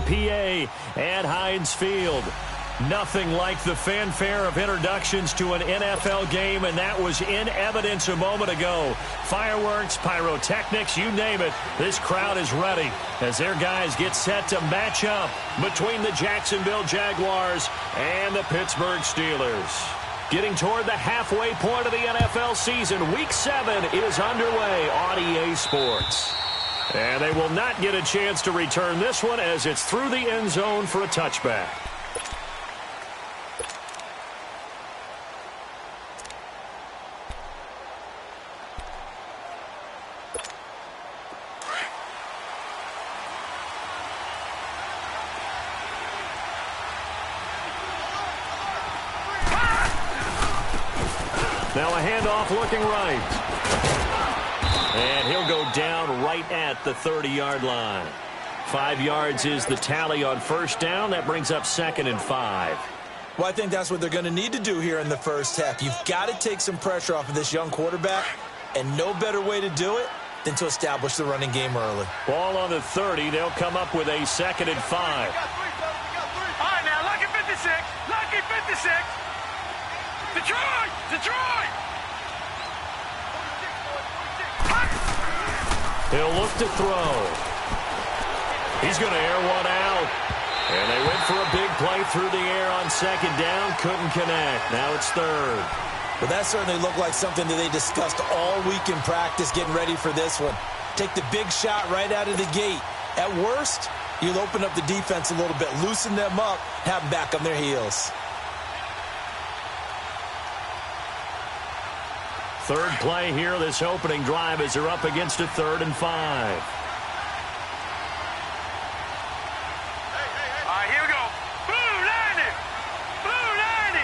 PA at Heinz Field. Nothing like the fanfare of introductions to an NFL game, and that was in evidence a moment ago. Fireworks, pyrotechnics, you name it. This crowd is ready as their guys get set to match up between the Jacksonville Jaguars and the Pittsburgh Steelers. Getting toward the halfway point of the NFL season, Week 7 is underway on EA Sports. And they will not get a chance to return this one as it's through the end zone for a touchback. Now a handoff looking right. And he'll go down right at the 30-yard line. 5 yards is the tally on first down. That brings up 2nd and 5. Well, I think that's what they're going to need to do here in the first half. You've got to take some pressure off of this young quarterback, and no better way to do it than to establish the running game early. Ball on the 30. They'll come up with a 2nd and 5. All right, now, lucky 56. Lucky 56. Detroit! Detroit! He'll look to throw. He's going to air one out. And they went for a big play through the air on 2nd down. Couldn't connect. Now it's 3rd. Well, that certainly looked like something that they discussed all week in practice getting ready for this one. Take the big shot right out of the gate. At worst, you'll open up the defense a little bit, loosen them up, have them back on their heels. Third play here, this opening drive, as they're up against a 3rd and 5. All right, here we go. Blue 90. Blue 90.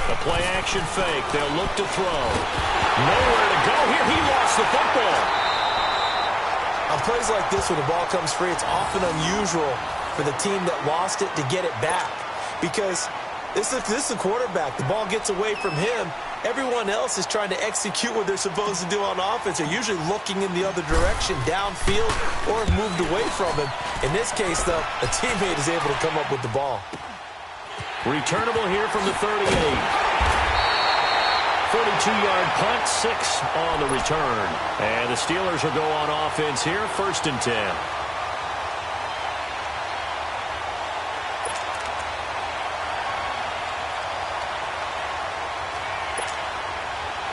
The play action fake. They'll look to throw. Nowhere to go here. He lost the football. On plays like this, when the ball comes free, it's often unusual for the team that lost it to get it back. Because this is the quarterback. The ball gets away from him. Everyone else is trying to execute what they're supposed to do on offense. They're usually looking in the other direction, downfield, or moved away from him. In this case, though, a teammate is able to come up with the ball. Returnable here from the 38. 42-yard punt, 6 on the return. And the Steelers will go on offense here, 1st and 10.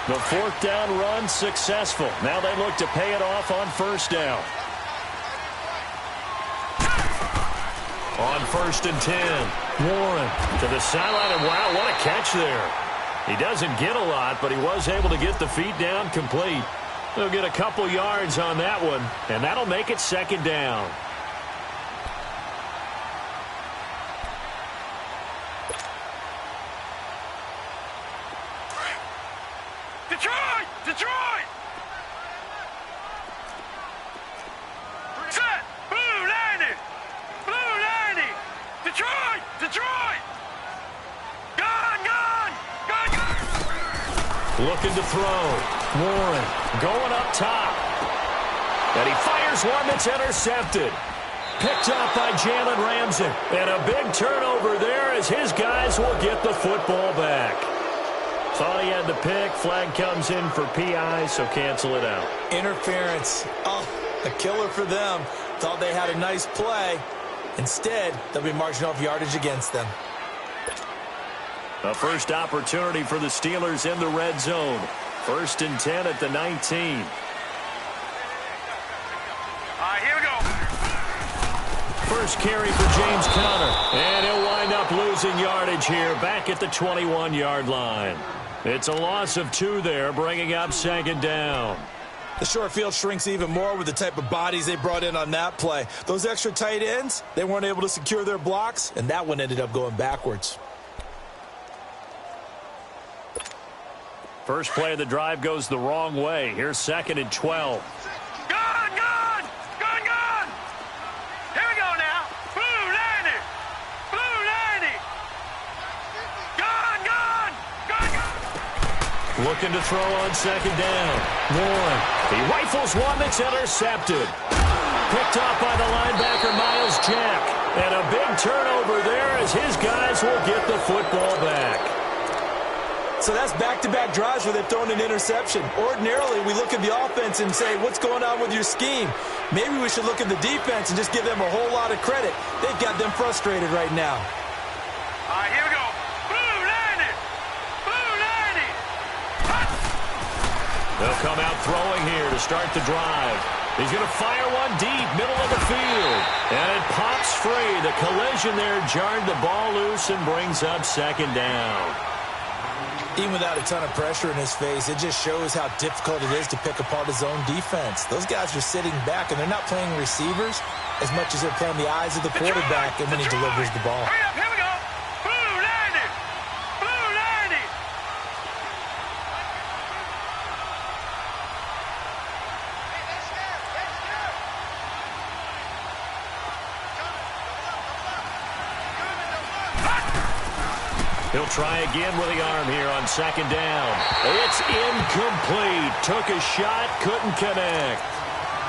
The 4th down run successful. Now they look to pay it off on 1st down. On 1st and 10, Warren to the sideline, and wow, what a catch there. He doesn't get a lot, but he was able to get the feet down complete. They'll get a couple yards on that one, and that'll make it 2nd down. Detroit! Detroit! Set! Blue 90! Blue 90! Detroit! Detroit! Gone! Gone! Gone! Gone! Looking to throw. Warren going up top. And he fires one that's intercepted. Picked up by Jalen Ramsey. And a big turnover there as his guys will get the football back. Thought he had the pick. Flag comes in for PI, so cancel it out. Interference. Oh, a killer for them. Thought they had a nice play. Instead, they'll be marching off yardage against them. A first opportunity for the Steelers in the red zone. 1st and 10 at the 19. All right, here we go. First carry for James Conner. And he'll wind up losing yardage here back at the 21-yard line. It's a loss of 2 there, bringing up 2nd down. The short field shrinks even more with the type of bodies they brought in on that play. Those extra tight ends, they weren't able to secure their blocks, and that one ended up going backwards. First play of the drive goes the wrong way. Here's 2nd and 12. Gone! Gone! Gone! Gone! Here we go now. Blue 90! Blue 90! Gone! Gone! Gone! Gone! Looking to throw on second down. Warren. He rifles one that's intercepted. Picked off by the linebacker, Miles Jack. And a big turnover there as his guys will get the football back. So that's back-to-back drives where they've thrown an interception. Ordinarily, we look at the offense and say, what's going on with your scheme? Maybe we should look at the defense and just give them a whole lot of credit. They've got them frustrated right now. All right, here we go. Blue 90. Blue 90. They'll come out throwing here to start the drive. He's going to fire one deep, middle of the field. And it pops free. The collision there jarred the ball loose and brings up second down. Even without a ton of pressure in his face, it just shows how difficult it is to pick apart his own defense. Those guys are sitting back, and they're not playing receivers as much as they're playing the eyes of the quarterback and when he delivers the ball. Hurry up, here we go. Blue 90. Blue 90. He'll try again with the arm here on second down. It's incomplete. Took a shot, couldn't connect.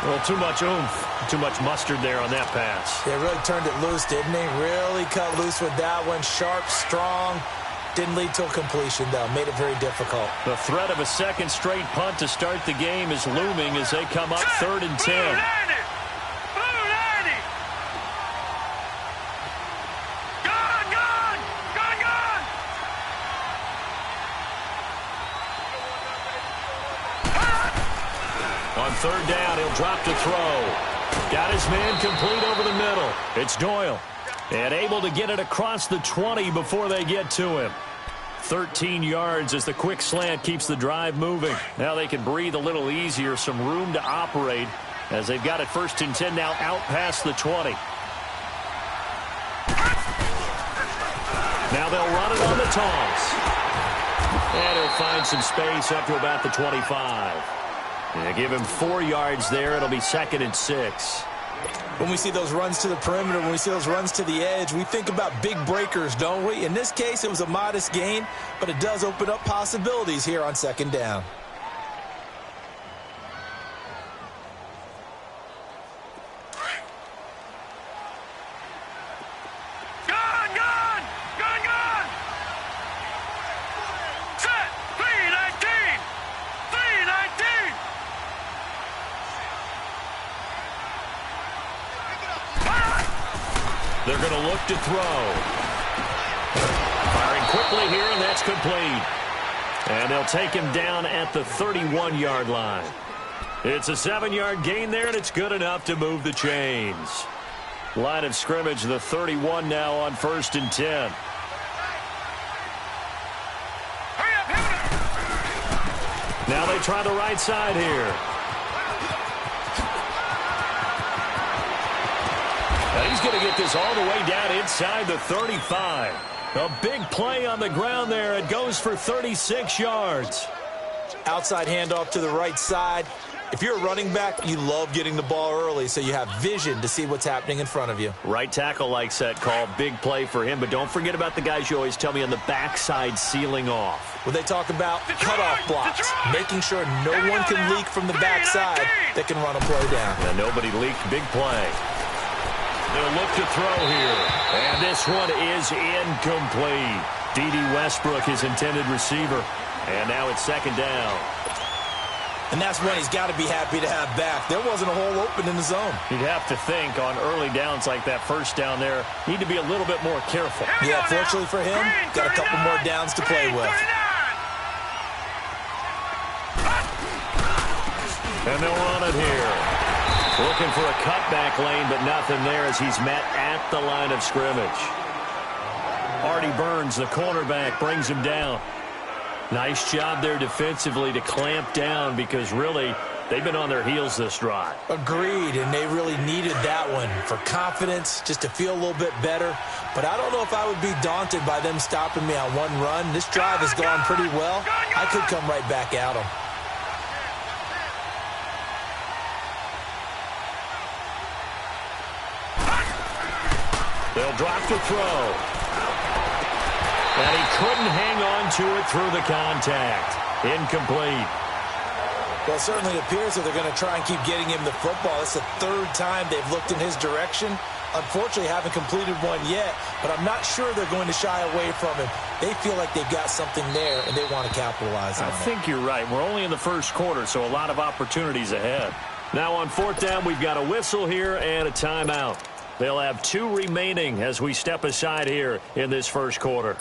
Well, too much oomph, too much mustard there on that pass. They really turned it loose, didn't they? Really cut loose with that one. Sharp, strong. Didn't lead to a completion, though. Made it very difficult. The threat of a second straight punt to start the game is looming as they come up 3rd and 10. Blue 90. Blue 90. Gone, gone. Gone, gone. On 3rd down, he'll drop to throw. Got his man complete over the middle. It's Doyle. And able to get it across the 20 before they get to him. 13 yards as the quick slant keeps the drive moving. Now they can breathe a little easier, some room to operate as they've got it 1st and 10 now out past the 20. Now they'll run it on the toss. And he'll find some space up to about the 25. And give him 4 yards there. It'll be 2nd and 6. When we see those runs to the perimeter, when we see those runs to the edge, we think about big breakers, don't we? In this case, it was a modest gain, but it does open up possibilities here on 2nd down. Gone, gone. Gone, gone. Set. 319. 319. They're going to look to throw. Firing quickly here, and that's complete. And they'll take him down at the 31-yard line. It's a 7-yard gain there, and it's good enough to move the chains. Line of scrimmage, the 31 now on 1st and 10. Hurry up, hurry up. Now they try the right side here. And he's going to get this all the way down inside the 35. A big play on the ground there. It goes for 36 yards. Outside handoff to the right side. If you're a running back, you love getting the ball early so you have vision to see what's happening in front of you. Right tackle likes that call. Big play for him. But don't forget about the guys you always tell me on the backside sealing off. When they talk about cutoff blocks, making sure no one can leak from the backside that can run a play down. And nobody leaked. Big play. They'll look to throw here. And this one is incomplete. D.D. Westbrook, his intended receiver. And now it's 2nd down. And that's one he's got to be happy to have back. There wasn't a hole open in the zone. You'd have to think on early downs like that 1st down there, need to be a little bit more careful. Yeah, fortunately for him, got a couple more downs to play with. And they'll run it here. Looking for a cutback lane, but nothing there as he's met at the line of scrimmage. Artie Burns, the cornerback, brings him down. Nice job there defensively to clamp down because really they've been on their heels this drive. Agreed, and they really needed that one for confidence, just to feel a little bit better. But I don't know if I would be daunted by them stopping me on one run. This drive has gone pretty well. I could come right back at them. They'll drop to throw. And he couldn't hang on to it through the contact. Incomplete. Well, it certainly appears that they're going to try and keep getting him the football. It's the third time they've looked in his direction. Unfortunately, haven't completed one yet, but I'm not sure they're going to shy away from him. They feel like they've got something there, and they want to capitalize on it. I think you're right. We're only in the first quarter, so a lot of opportunities ahead. Now on fourth down, we've got a whistle here and a timeout. They'll have 2 remaining as we step aside here in this first quarter.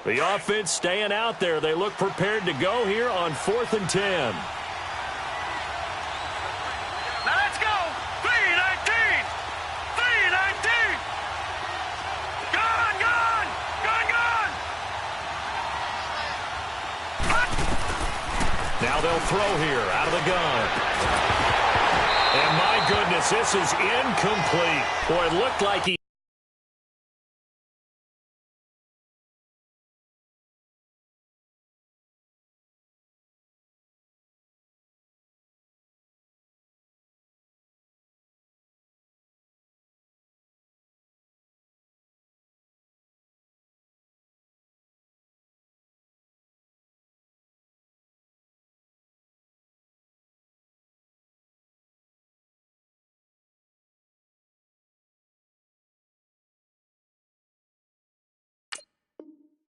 The offense staying out there. They look prepared to go here on 4th and 10. Now let's go. 3-19. 3-19. Gone, gone. Gone, gone. Now they'll throw here out of the gun. And my goodness, this is incomplete. Boy, it looked like he...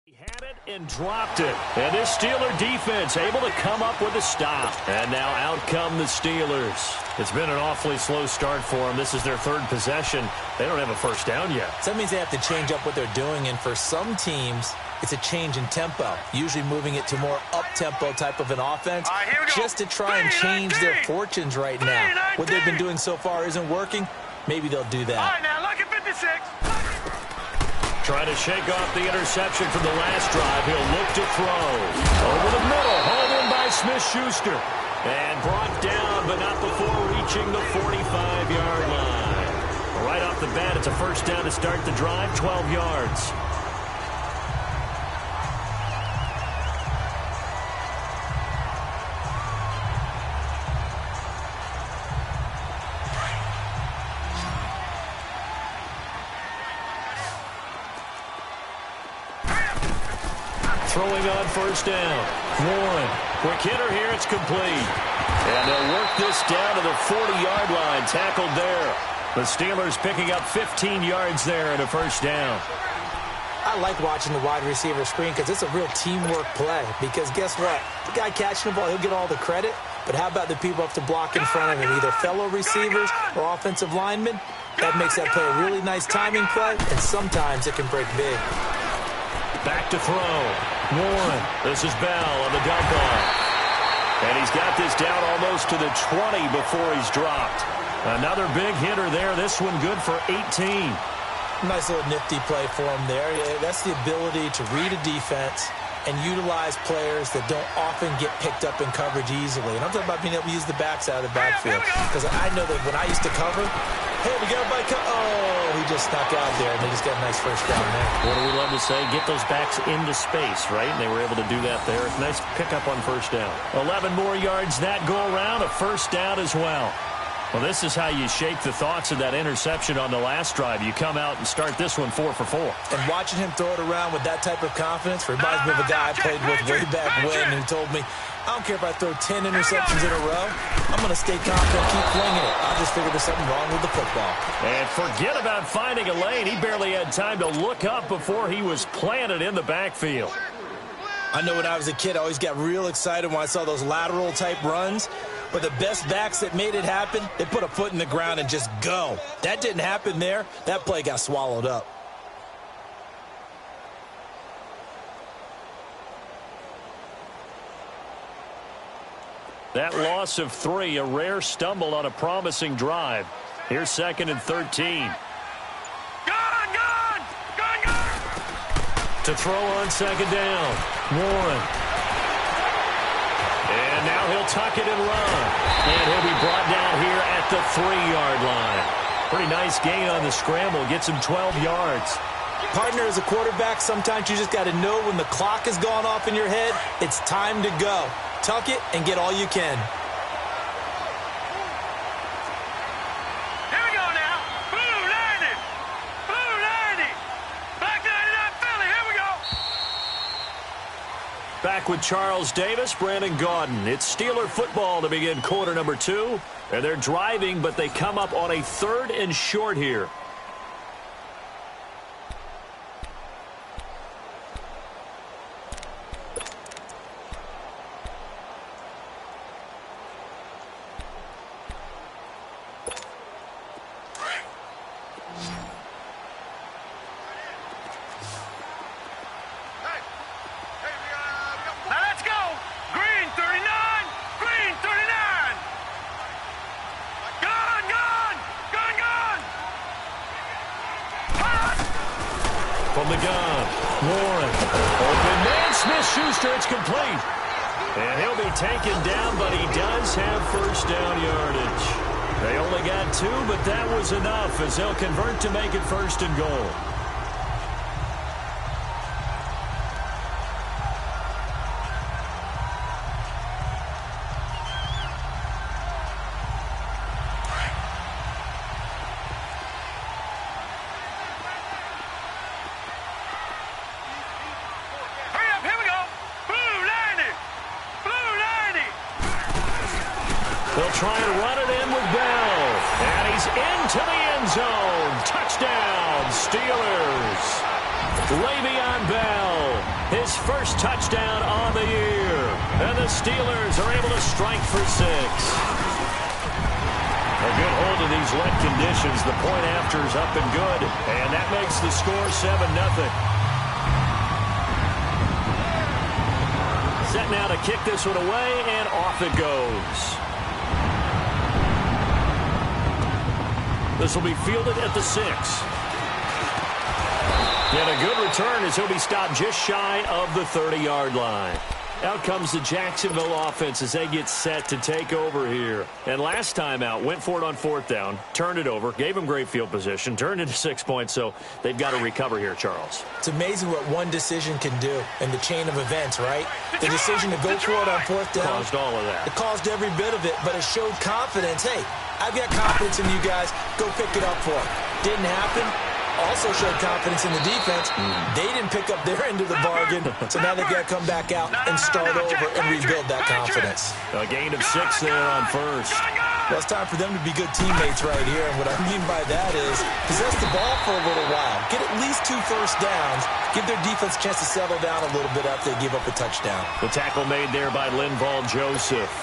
He had it and dropped it. And this Steeler defense able to come up with a stop. And now out come the Steelers. It's been an awfully slow start for them. This is their 3rd possession. They don't have a first down yet. So that means they have to change up what they're doing. And for some teams, it's a change in tempo. Usually moving it to more up-tempo type of an offense. Just to try and change their fortunes right now. What they've been doing so far isn't working. Maybe they'll do that. All right, now look at 56. Trying to shake off the interception from the last drive. He'll look to throw. Over the middle. Hauled in by Smith-Schuster. And brought down, but not before reaching the 45-yard line. Right off the bat, it's a first down to start the drive, 12 yards. Throwing on first down. Warren. Quick hitter here. It's complete. And they'll work this down to the 40-yard line. Tackled there. The Steelers picking up 15 yards there and a first down. I like watching the wide receiver screen because it's a real teamwork play. Because guess what? The guy catching the ball, he'll get all the credit. But how about the people have to block in front of him? Either fellow receivers or offensive linemen. That makes that play a really nice timing play. And sometimes it can break big. Back to throw. Warren. This is Bell on the dump off. And he's got this down almost to the 20 before he's dropped. Another big hitter there. This one good for 18. Nice little nifty play for him there. That's the ability to read a defense and utilize players that don't often get picked up in coverage easily. And I'm talking about being able to use the backside of the backfield. Because I know that when I used to cover, hey, we got a bike. Oh, he just snuck out there, and they just got a nice first down there. What do we love to say? Get those backs into space, right? And they were able to do that there. Nice pickup on first down. 11 more yards that go around, a first down as well. Well, this is how you shake the thoughts of that interception on the last drive. You come out and start this one 4 for 4. And watching him throw it around with that type of confidence reminds me of a guy I played with way back when who told me, I don't care if I throw 10 interceptions in a row. I'm going to stay confident, keep flinging it. I just figured there's something wrong with the football. And forget about finding a lane. He barely had time to look up before he was planted in the backfield. I know when I was a kid, I always got real excited when I saw those lateral type runs. But the best backs that made it happen, they put a foot in the ground and just go. That didn't happen there. That play got swallowed up. That loss of 3, a rare stumble on a promising drive. Here's 2nd and 13. Gone, gone. Gone, gone. To throw on 2nd down. Warren. And now he'll tuck it and run. And he'll be brought down here at the 3-yard line. Pretty nice gain on the scramble. Gets him 12 yards. Partner, as a quarterback, sometimes you just got to know when the clock has gone off in your head, it's time to go. Tuck it and get all you can. Here we go now. Boom, landed. Back with Charles Davis, Brandon Gaudin. It's Steeler football to begin quarter number 2. And they're driving, but they come up on a 3rd and short here. From the gun, Warren. Open man, Smith-Schuster, it's complete. And he'll be taken down, but he does have first down yardage. They only got 2, but that was enough as they'll convert to make it 1st and goal. They'll try and run it in with Bell. And he's into the end zone. Touchdown, Steelers. Le'Veon Bell, his first touchdown on the year. And the Steelers are able to strike for 6. A good hold of these wet conditions. The point after is up and good. And that makes the score 7-0. Set now to kick this one away, and off it goes. This will be fielded at the 6. And a good return as he'll be stopped just shy of the 30-yard line. Out comes the Jacksonville offense as they get set to take over here. And last time out, went for it on 4th down, turned it over, gave them great field position, turned it to 6 points, so they've got to recover here, Charles. It's amazing what one decision can do in the chain of events, right? The decision to go for it on 4th down. Caused all of that. It caused every bit of it, but it showed confidence. Hey, I've got confidence in you guys. Go pick it up for it. Didn't happen. Also showed confidence in the defense. They didn't pick up their end of the bargain, so now they've got to come back out and start over and rebuild that confidence. A gain of 6 there on 1st. Well, it's time for them to be good teammates right here, and what I mean by that is possess the ball for a little while, get at least 2 first downs, give their defense a chance to settle down a little bit after they give up a touchdown. The tackle made there by Linval Joseph.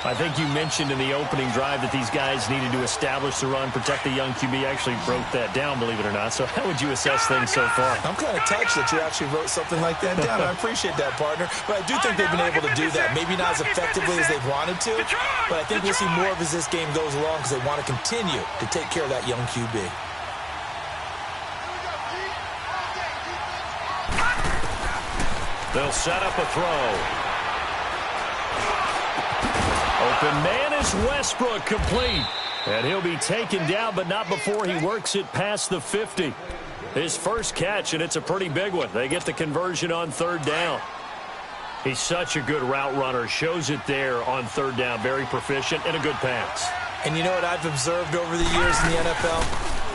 I think you mentioned in the opening drive that these guys needed to establish the run, protect the young QB. Actually broke that down, believe it or not. So how would you assess things so far? I'm kind of touched that you actually wrote something like that down. I appreciate that, partner. But I do think they've been able to do that. Maybe not as effectively as they've wanted to, but I think we'll see more of as this game goes along because they want to continue to take care of that young QB. They'll set up a throw. Open man is Westbrook, complete. And he'll be taken down, but not before he works it past the 50. His first catch, and it's a pretty big one. They get the conversion on 3rd down. He's such a good route runner. Shows it there on 3rd down. Very proficient and a good pass. And you know what I've observed over the years in the NFL?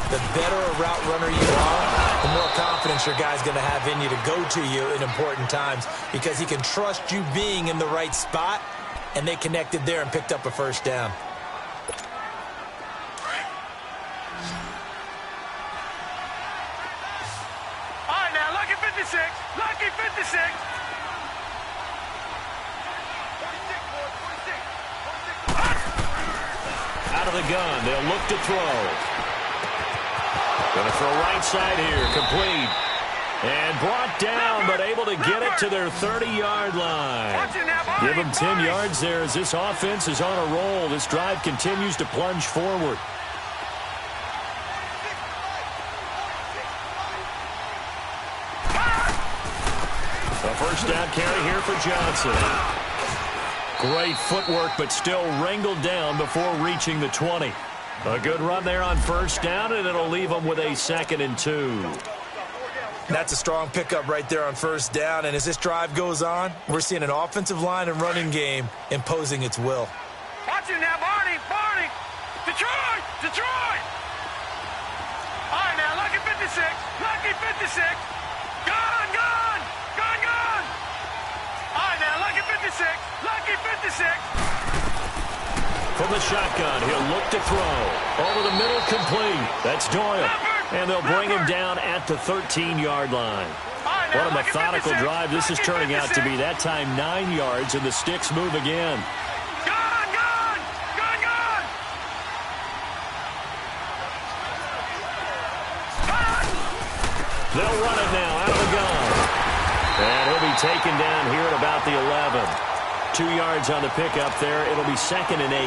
The better a route runner you are, the more confidence your guy's going to have in you to go to you in important times because he can trust you being in the right spot. And they connected there and picked up a first down. All right, now, lucky 56. Lucky 56. 46. Out of the gun, they'll look to throw. Going to throw right side here, complete. And brought down, but able to get it to their 30-yard line. Give them 10 yards there as this offense is on a roll. This drive continues to plunge forward. A first down carry here for Johnson. Great footwork, but still wrangled down before reaching the 20. A good run there on first down, and it'll leave them with a 2nd and 2. That's a strong pickup right there on first down. And as this drive goes on, we're seeing an offensive line and running game imposing its will. Watch it now, Barney. Barney. Detroit. Detroit. All right, now, lucky 56. Lucky 56. Gone. Gone. Gone. Gone. All from the shotgun. He'll look to throw. Over the middle, complete. That's Doyle. And they'll bring him down at the 13-yard line. What a methodical drive this is turning out to be. That time 9 yards, and the sticks move again. They'll run it now out of the gun. And he'll be taken down here at about the 11. 2 yards on the pickup there. It'll be 2nd and 8.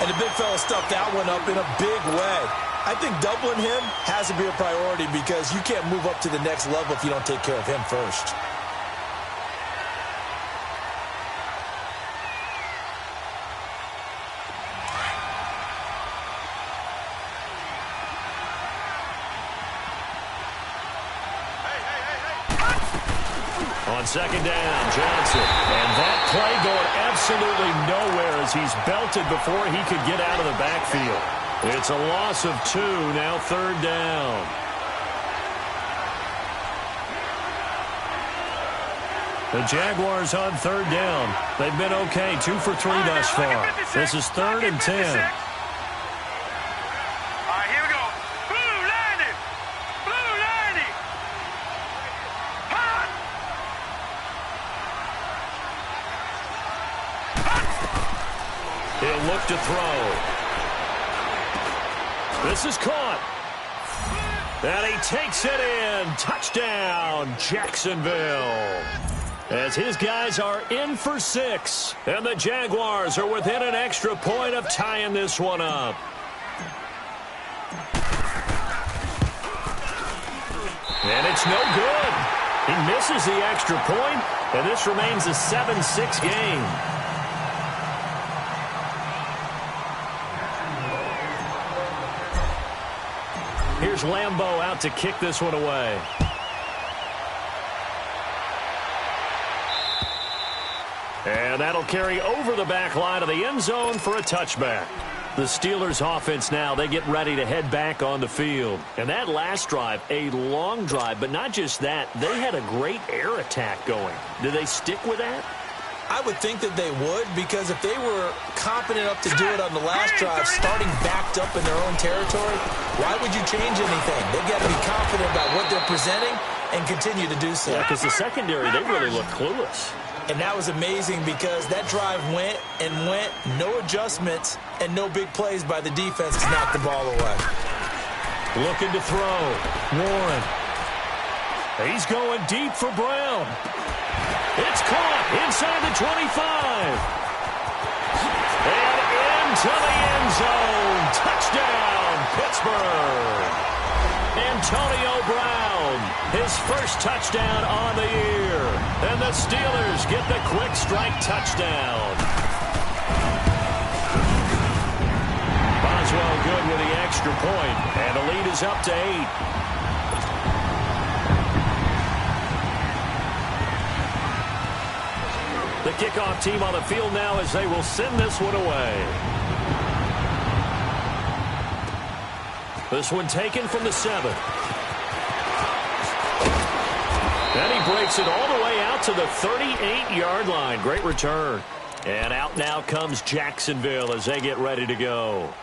And the big fella stuffed that one up in a big way. I think doubling him has to be a priority because you can't move up to the next level if you don't take care of him first. On 2nd down, Johnson. And that play going absolutely nowhere as he's belted before he could get out of the backfield. It's a loss of 2, now 3rd down. The Jaguars on 3rd down. They've been okay, 2 for 3 thus far. This is 3rd and 10. All right, here we go. Blue landing. Blue landing. Hot. He'll look to throw. This is caught. And he takes it in. Touchdown, Jacksonville. As his guys are in for 6. And the Jaguars are within an extra point of tying this one up. And it's no good. He misses the extra point, and this remains a 7-6 game. Here's Lambeau out to kick this one away. And that'll carry over the back line of the end zone for a touchback. The Steelers offense now, they get ready to head back on the field. And that last drive, a long drive, but not just that, they had a great air attack going. Do they stick with that? I would think that they would, because if they were competent enough to do it on the last drive, starting backed up in their own territory, why would you change anything? They've got to be confident about what they're presenting and continue to do so. Yeah, because the secondary, they really look clueless. And that was amazing because that drive went and went, no adjustments, and no big plays by the defense to knock the ball away. Looking to throw. Warren. He's going deep for Brown. It's caught inside the 25. And into the end zone. Touchdown, Pittsburgh. Antonio Brown, his first touchdown on the year. And the Steelers get the quick strike touchdown. Boswell good with the extra point. And the lead is up to 8. The kickoff team on the field now as they will send this one away. This one taken from the 7. And he breaks it all the way out to the 38-yard line. Great return. And out now comes Jacksonville as they get ready to go.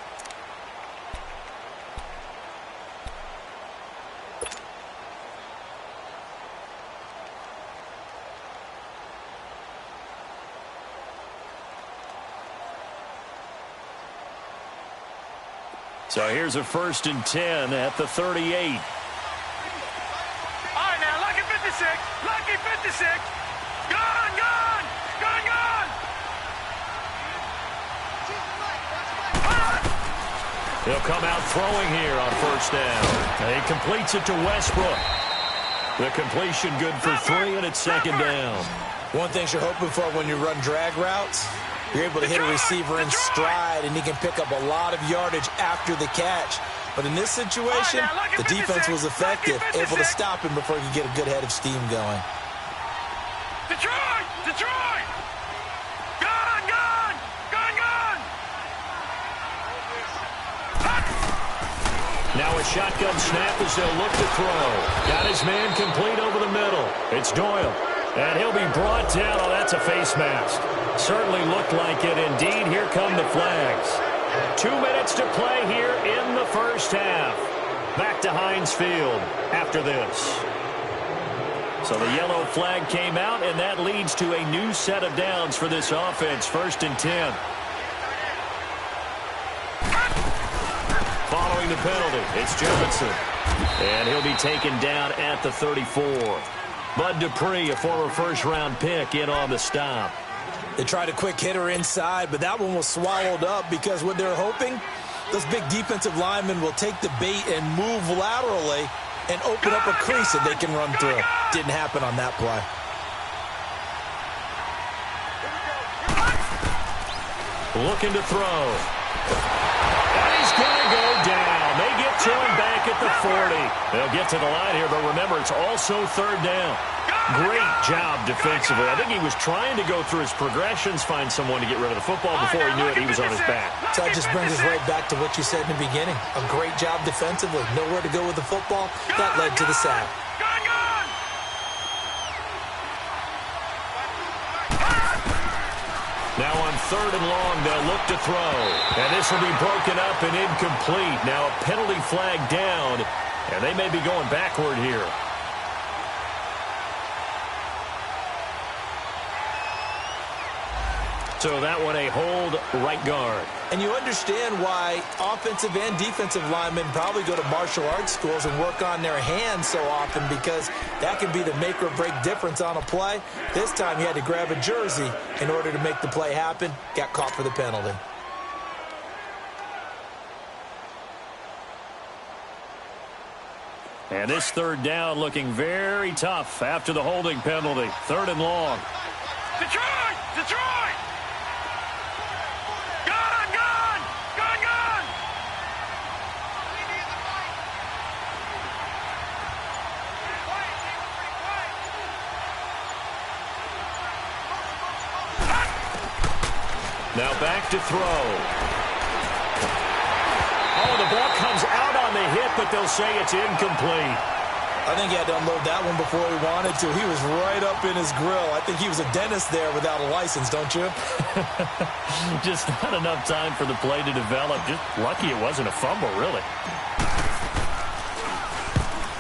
So here's a 1st and 10 at the 38. All right, now, lucky 56. Lucky 56. Gone, gone. Gone, gone. He'll come out throwing here on 1st down. And he completes it to Westbrook. The completion good for 3, and it's 2nd down. One thing you're hoping for when you run drag routes, you're able to hit a receiver in stride, and he can pick up a lot of yardage after the catch. But in this situation, the defense was effective, able to stop him before he could get a good head of steam going. Detroit! Detroit! Gone, gone! Gone, gone! Now a shotgun snap as they'll look to throw. Got his man complete over the middle. It's Doyle. And he'll be brought down. Oh, that's a face mask. Certainly looked like it. Indeed, here come the flags. 2 minutes to play here in the first half. Back to Heinz Field after this. So the yellow flag came out, and that leads to a new set of downs for this offense. 1st and 10. Following the penalty, it's Johnson. And he'll be taken down at the 34. Bud Dupree, a former first-round pick, in on the stop. They tried a quick hitter inside, but that one was swallowed up because what they're hoping, those big defensive linemen will take the bait and move laterally and open up a crease that they can run through. Didn't happen on that play. Looking to throw. And he's going to go down. They get to him back at the 40. They'll get to the line here, but remember, it's also 3rd down. Great job defensively. I think he was trying to go through his progressions, find someone to get rid of the football. Before he knew it, he was on his back. So that just brings us right back to what you said in the beginning. A great job defensively. Nowhere to go with the football. That led to the sack. Now on 3rd and long, they'll look to throw. And this will be broken up and incomplete. Now a penalty flag down, and they may be going backward here. So that one a hold right guard. And you understand why offensive and defensive linemen probably go to martial arts schools and work on their hands so often, because that can be the make or break difference on a play. This time he had to grab a jersey in order to make the play happen. Got caught for the penalty. And this 3rd down looking very tough after the holding penalty. 3rd and long. Detroit! Detroit! Gun! Gun! Gun! Gun! Now back to throw. Oh, the ball comes out on the hit, but they'll say it's incomplete. I think he had to unload that one before he wanted to. He was right up in his grill. I think he was a dentist there without a license, don't you? Just not enough time for the play to develop. Just lucky it wasn't a fumble, really.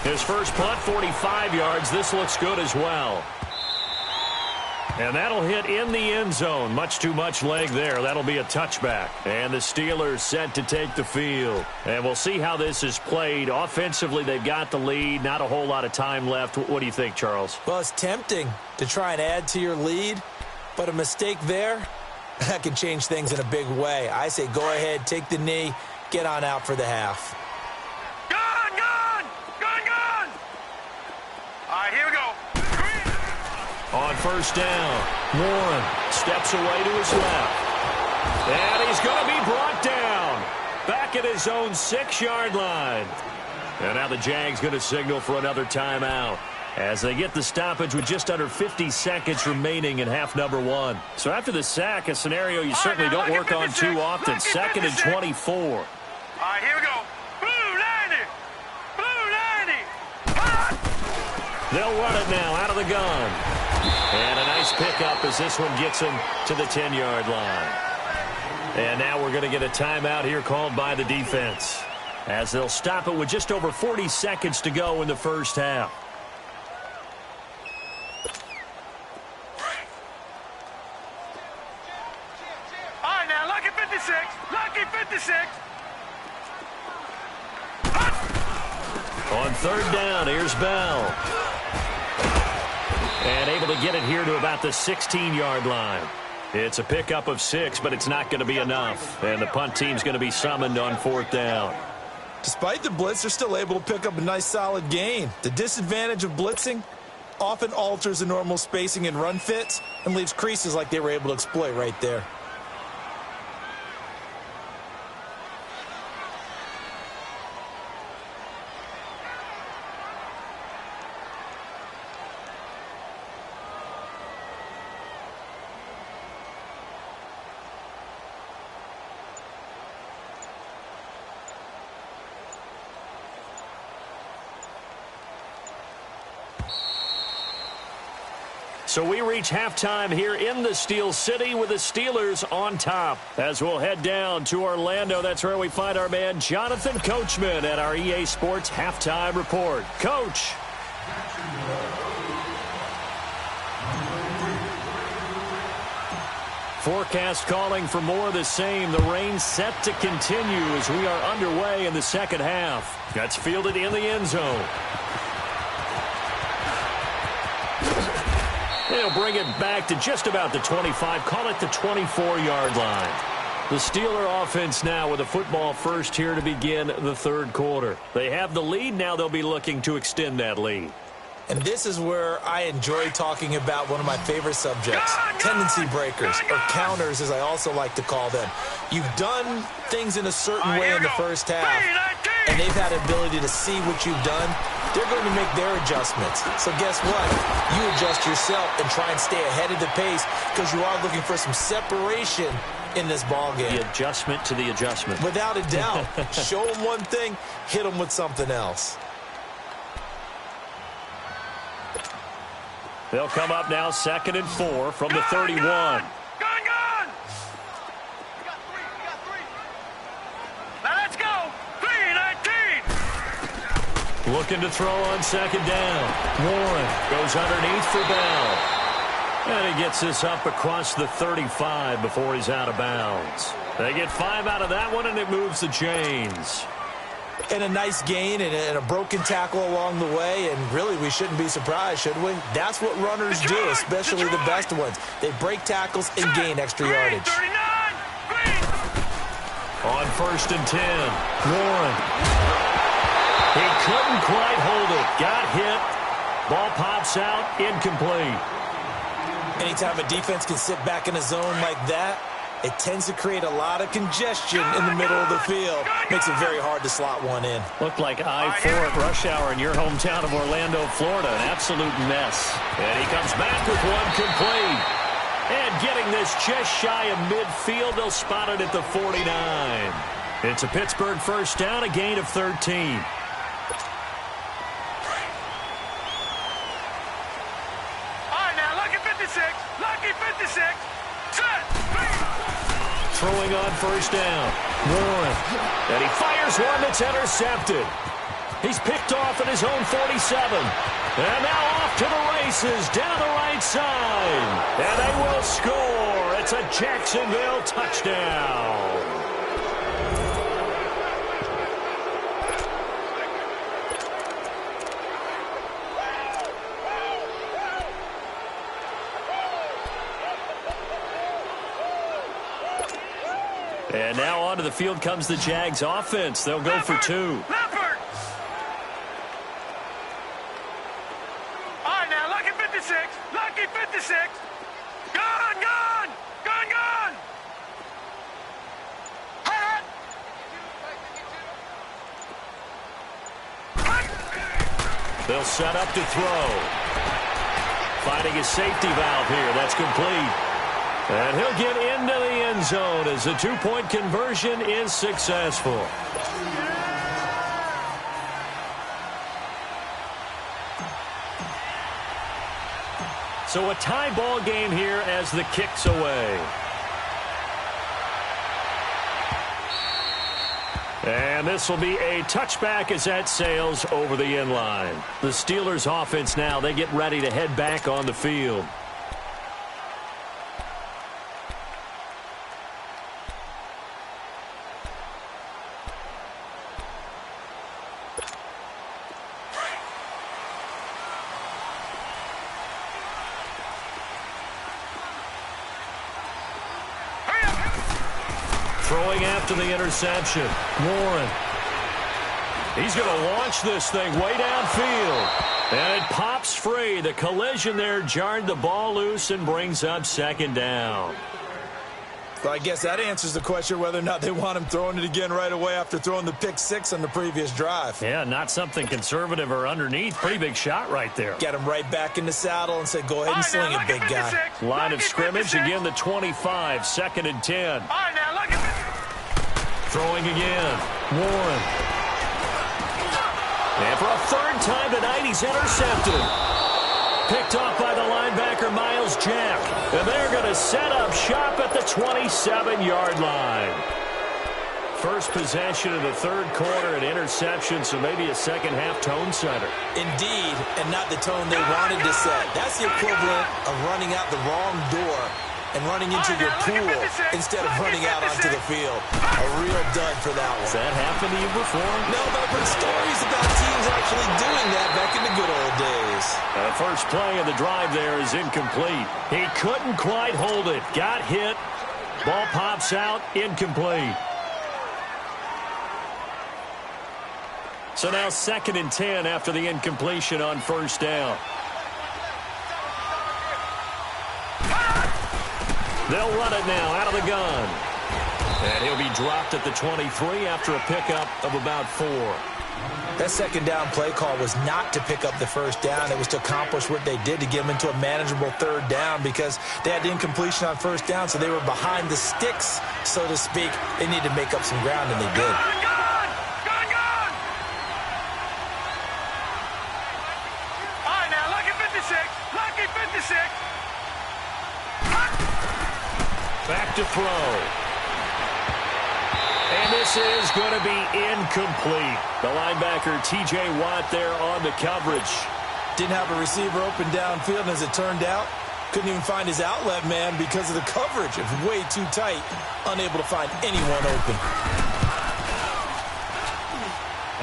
His first punt, 45 yards. This looks good as well. And that'll hit in the end zone. Much too much leg there. That'll be a touchback. And the Steelers set to take the field. And we'll see how this is played. Offensively, they've got the lead. Not a whole lot of time left. What do you think, Charles? Well, it's tempting to try and add to your lead, but a mistake there, that can change things in a big way. I say go ahead, take the knee, get on out for the half. Gun! Gun! Gun! Gun! All right, here we go. On 1st down, Warren steps away to his left. And he's going to be brought down back at his own 6-yard line. And now the Jags going to signal for another timeout as they get the stoppage with just under 50 seconds remaining in half number 1. So after the sack, a scenario you certainly don't work on too often. 2nd and 24. All right, here we go. Blue 90! Blue 90! Ah! They'll run it now out of the gun. And a nice pickup as this one gets him to the 10-yard line. And now we're going to get a timeout here called by the defense, as they'll stop it with just over 40 seconds to go in the first half. All right, now, lucky 56. Lucky 56. On 3rd down, here's Bell. And able to get it here to about the 16-yard line. It's a pickup of 6, but it's not going to be enough. And the punt team's going to be summoned on 4th down. Despite the blitz, they're still able to pick up a nice solid gain. The disadvantage of blitzing often alters the normal spacing and run fits and leaves creases like they were able to exploit right there. So we reach halftime here in the Steel City with the Steelers on top. As we'll head down to Orlando, that's where we find our man Jonathan Coachman at our EA Sports Halftime Report. Coach. Forecast calling for more of the same. The rain set to continue as we are underway in the second half. That's fielded in the end zone. They'll bring it back to just about the 25, call it the 24-yard line. The Steeler offense now with a football first here to begin the third quarter. They have the lead. Now they'll be looking to extend that lead. And this is where I enjoy talking about one of my favorite subjects, tendency breakers, or counters as I also like to call them. You've done things in a certain way in the first half, and they've had the ability to see what you've done. They're going to make their adjustments. So guess what? You adjust yourself and try and stay ahead of the pace because you are looking for some separation in this ball game. The adjustment to the adjustment. Without a doubt. Show them one thing, hit them with something else. They'll come up now 2nd and 4 from the 31. Gone! Now let's go! 3-19! Looking to throw on 2nd down. Warren goes underneath for Bell. And he gets this up across the 35 before he's out of bounds. They get 5 out of that one, and it moves the chains. And a nice gain and a broken tackle along the way, and really we shouldn't be surprised, should we? That's what runners do, especially the best ones. They break tackles and gain extra yardage. On 1st and 10, Warren. He couldn't quite hold it. Got hit. Ball pops out, incomplete. Anytime a defense can sit back in a zone like that, it tends to create a lot of congestion in the middle of the field. Makes it very hard to slot one in. Looked like I-4 at rush hour in your hometown of Orlando, Florida. An absolute mess. And he comes back with one complete. And getting this just shy of midfield, they'll spot it at the 49. It's a Pittsburgh first down, a gain of 13. All right, now, lucky 56. Lucky 56. Set. Throwing on 1st down. Warren. And he fires one that's intercepted. He's picked off at his own 47. And now off to the races down the right side. And they will score. It's a Jacksonville touchdown. And now onto the field comes the Jags offense. They'll go for 2. Leopard! All right, now, lucky 56. Lucky 56. Gone, gone! Gone, gone! Hot! They'll set up to throw. Finding a safety valve here. That's complete. And he'll get into the end zone as the 2-point conversion is successful. So a tie ball game here as the kick's away. And this will be a touchback as that sails over the end line. The Steelers offense now, they get ready to head back on the field. Throwing after the interception. Warren. He's going to launch this thing way downfield. And it pops free. The collision there jarred the ball loose and brings up 2nd down. Well, I guess that answers the question whether or not they want him throwing it again right away after throwing the pick 6 on the previous drive. Yeah, not something conservative or underneath. Pretty big shot right there. Get him right back in the saddle and say, go ahead and sling it, big guy. Line of scrimmage, again the 25, 2nd and 10. All right, now, lucky 56. Throwing again. Warren. And for a 3rd time tonight, he's intercepted. Picked off by the linebacker, Miles Jack. And they're going to set up shop at the 27-yard line. First possession of the third quarter, an interception, so maybe a second-half tone setter. Indeed, and not the tone they wanted to set. That's the equivalent of running out the wrong door and running into your pool instead of running out onto the field. A real dud for that one. Has that happened to you before? No, but I've heard stories about teams actually doing that back in the good old days. The first play of the drive there is incomplete. He couldn't quite hold it. Got hit. Ball pops out, incomplete. So now 2nd and 10 after the incompletion on first down. They'll run it now out of the gun. And he'll be dropped at the 23 after a pickup of about 4. That second down play call was not to pick up the first down. It was to accomplish what they did to get them into a manageable third down because they had the incompletion on first down, so they were behind the sticks, so to speak. They needed to make up some ground, and they did. Back to throw. And this is going to be incomplete. The linebacker, T.J. Watt, there on the coverage. Didn't have a receiver open downfield, and as it turned out, couldn't even find his outlet man because of the coverage. It was way too tight, unable to find anyone open.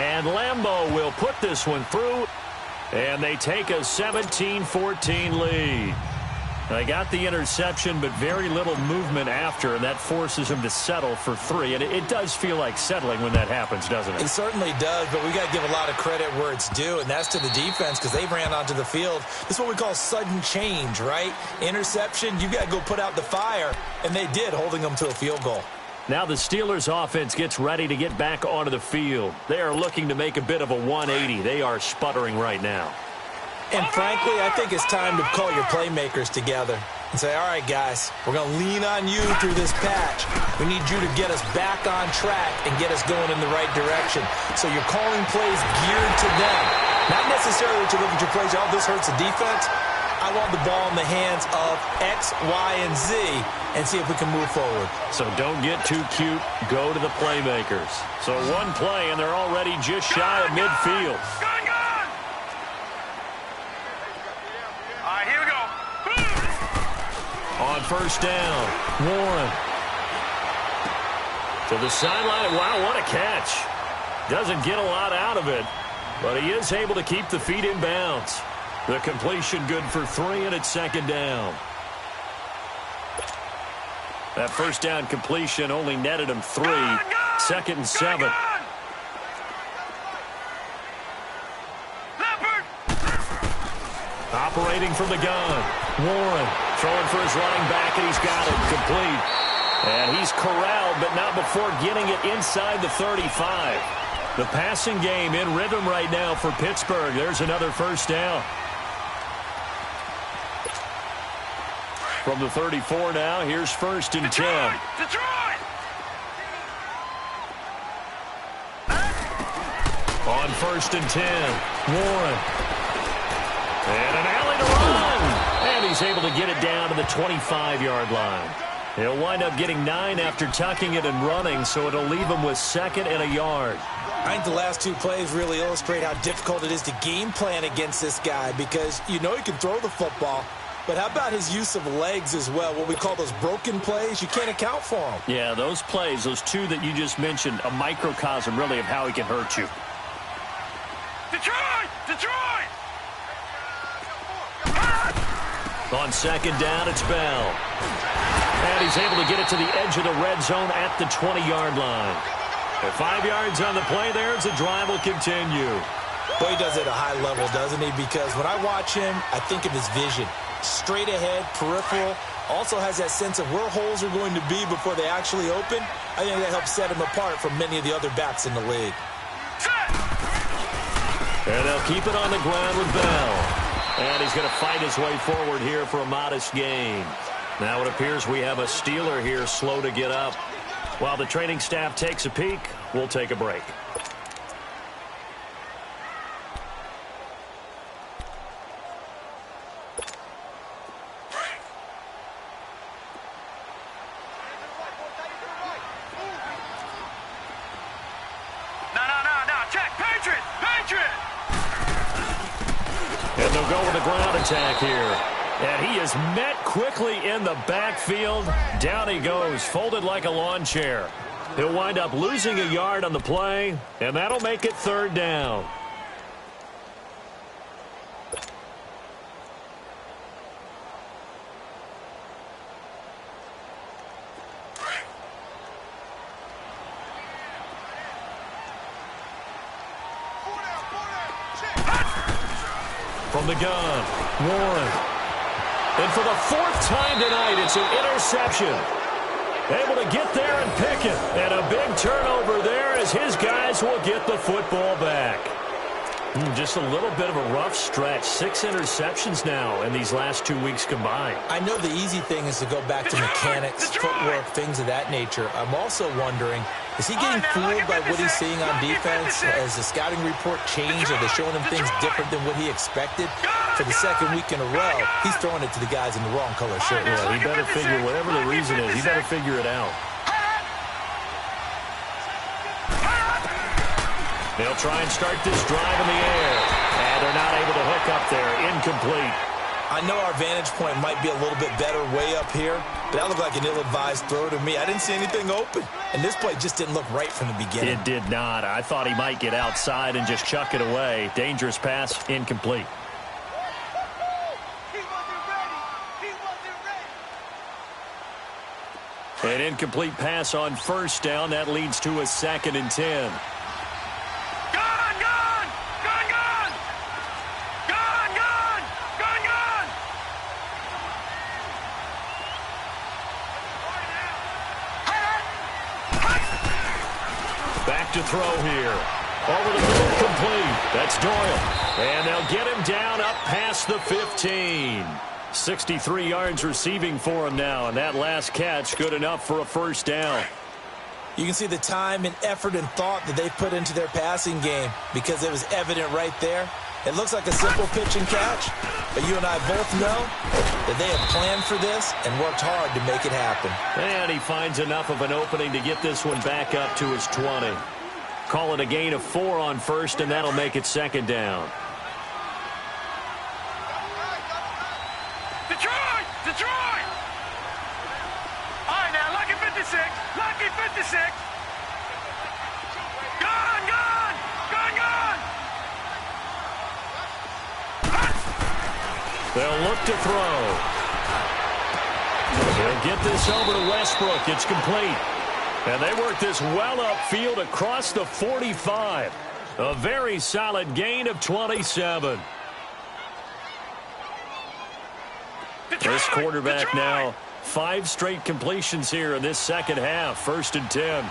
And Lambeau will put this one through, and they take a 17-14 lead. They got the interception, but very little movement after, and that forces him to settle for 3. And it does feel like settling when that happens, doesn't it? It certainly does, but we got to give a lot of credit where it's due, and that's to the defense because they ran onto the field. This is what we call sudden change, right? Interception, you got to go put out the fire, and they did, holding them to a field goal. Now the Steelers offense gets ready to get back onto the field. They are looking to make a bit of a 180. They are sputtering right now. And frankly, I think it's time to call your playmakers together and say, all right, guys, we're going to lean on you through this patch. We need you to get us back on track and get us going in the right direction. So you're calling plays geared to them. Not necessarily to look at your plays, oh, this hurts the defense. I want the ball in the hands of X, Y, and Z and see if we can move forward. So don't get too cute. Go to the playmakers. So one play, and they're already just shy of midfield. On first down, Warren. To the sideline. Wow, what a catch. Doesn't get a lot out of it, but he is able to keep the feet in bounds. The completion good for 3, and it's 2nd down. That first down completion only netted him 3. 2nd and 7. Operating from the gun. Warren throwing for his running back, and he's got it complete. And he's corralled, but not before getting it inside the 35. The passing game in rhythm right now for Pittsburgh. There's another first down. From the 34 now, here's 1st and 10. Detroit! On 1st and 10, Warren. And an alley to run. And he's able to get it down to the 25-yard line. He'll wind up getting 9 after tucking it and running, so it'll leave him with 2nd and a yard. I think the last 2 plays really illustrate how difficult it is to game plan against this guy because you know he can throw the football, but how about his use of legs as well? What we call those broken plays, you can't account for them. Yeah, those plays, those 2 that you just mentioned, a microcosm really of how he can hurt you. Detroit! Detroit! On 2nd down, it's Bell. And he's able to get it to the edge of the red zone at the 20-yard line. At 5 yards on the play there, the drive will continue. Boy, he does it at a high level, doesn't he? Because when I watch him, I think of his vision. Straight ahead, peripheral. Also has that sense of where holes are going to be before they actually open. I think that helps set him apart from many of the other backs in the league. And they'll keep it on the ground with Bell. And he's going to fight his way forward here for a modest gain. Now it appears we have a Steeler here slow to get up. While the training staff takes a peek, we'll take a break. go with the ground attack here. And he is met quickly in the backfield. Down he goes, folded like a lawn chair. He'll wind up losing a yard on the play, and that'll make it 3rd down. From the gun, Warren. And for the 4th time tonight, it's an interception. Able to get there and pick it. And a big turnover there as his guys will get the football back. Just a little bit of a rough stretch. 6 interceptions now in these last 2 weeks combined. I know the easy thing is to go back to mechanics, footwork, things of that nature. I'm also wondering, is he getting fooled by what he's seeing on defense? Has the scouting report changed? Are they showing him things different than what he expected? For the 2nd week in a row, he's throwing it to the guys in the wrong color shirt. Yeah, he better figure, whatever the reason is, he better figure it out. They'll try and start this drive in the air. And they're not able to hook up there. Incomplete. I know our vantage point might be a little bit better way up here, but that looked like an ill-advised throw to me. I didn't see anything open. And this play just didn't look right from the beginning. It did not. I thought he might get outside and just chuck it away. Dangerous pass, incomplete. An incomplete pass on 1st down. That leads to a 2nd and 10. Back to throw here. Over the middle, complete. That's Doyle. And they'll get him down up past the 15. 63 yards receiving for him now, and that last catch good enough for a 1st down. You can see the time and effort and thought that they put into their passing game because it was evident right there. It looks like a simple pitch and catch, but you and I both know that they have planned for this and worked hard to make it happen. And he finds enough of an opening to get this one back up to his 20. Call it a gain of 4 on 1st, and that'll make it 2nd down. Detroit! All right, now, lucky 56. Lucky 56. Gone! They'll look to throw. They'll get this over to Westbrook. It's complete. And they work this well upfield across the 45. A very solid gain of 27. This quarterback now, 5 straight completions here in this 2nd half. 1st and 10.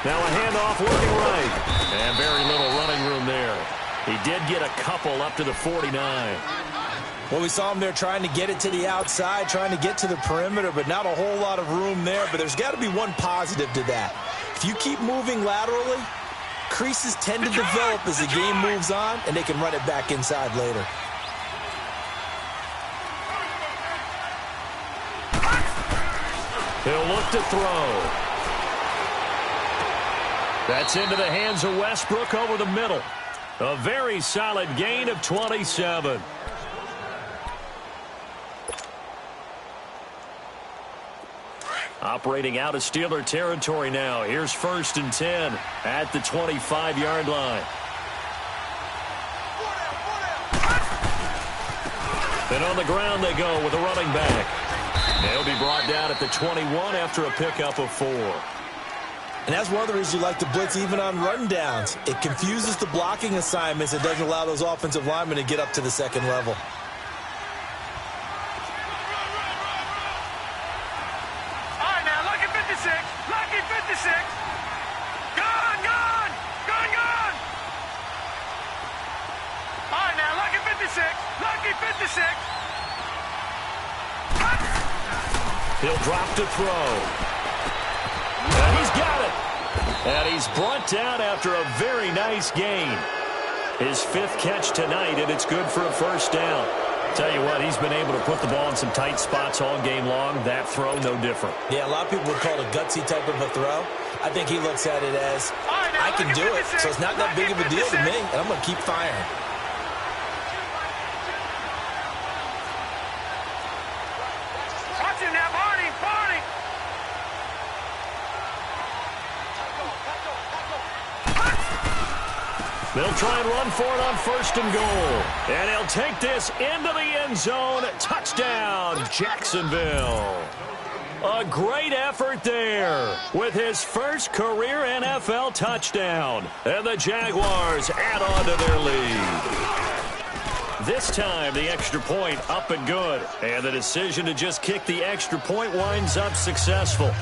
Now a handoff looking right. And very little running room there. He did get a couple up to the 49. Well, we saw him there trying to get it to the outside, trying to get to the perimeter, but not a whole lot of room there. But there's got to be one positive to that. If you keep moving laterally, creases tend to develop as the game moves on, and they can run it back inside later. He'll look to throw. That's into the hands of Westbrook over the middle. A very solid gain of 27. Operating out of Steeler territory now. Here's 1st and 10 at the 25-yard line. And on the ground they go with a running back. They'll be brought down at the 21 after a pickup of 4. And that's one of the reasons you like to blitz even on rundowns. It confuses the blocking assignments. It doesn't allow those offensive linemen to get up to the 2nd level. All right, now, lucky 56. Lucky 56. Gone! All right, now, lucky 56. Lucky 56. He'll drop to throw. And he's got it. And he's brought down after a very nice gain. His 5th catch tonight, and it's good for a 1st down. Tell you what, he's been able to put the ball in some tight spots all game long. That throw, no different. Yeah, a lot of people would call it a gutsy type of a throw. I think he looks at it as, all right, I can do it, so it's not that big of a deal to me, and I'm going to keep firing. Watch him now, Barney, Barney. They'll try and run for it on 1st and goal. And he'll take this into the end zone. Touchdown, Jacksonville. A great effort there with his first career NFL touchdown. And the Jaguars add on to their lead. This time, the extra point up and good. And the decision to just kick the extra point winds up successful.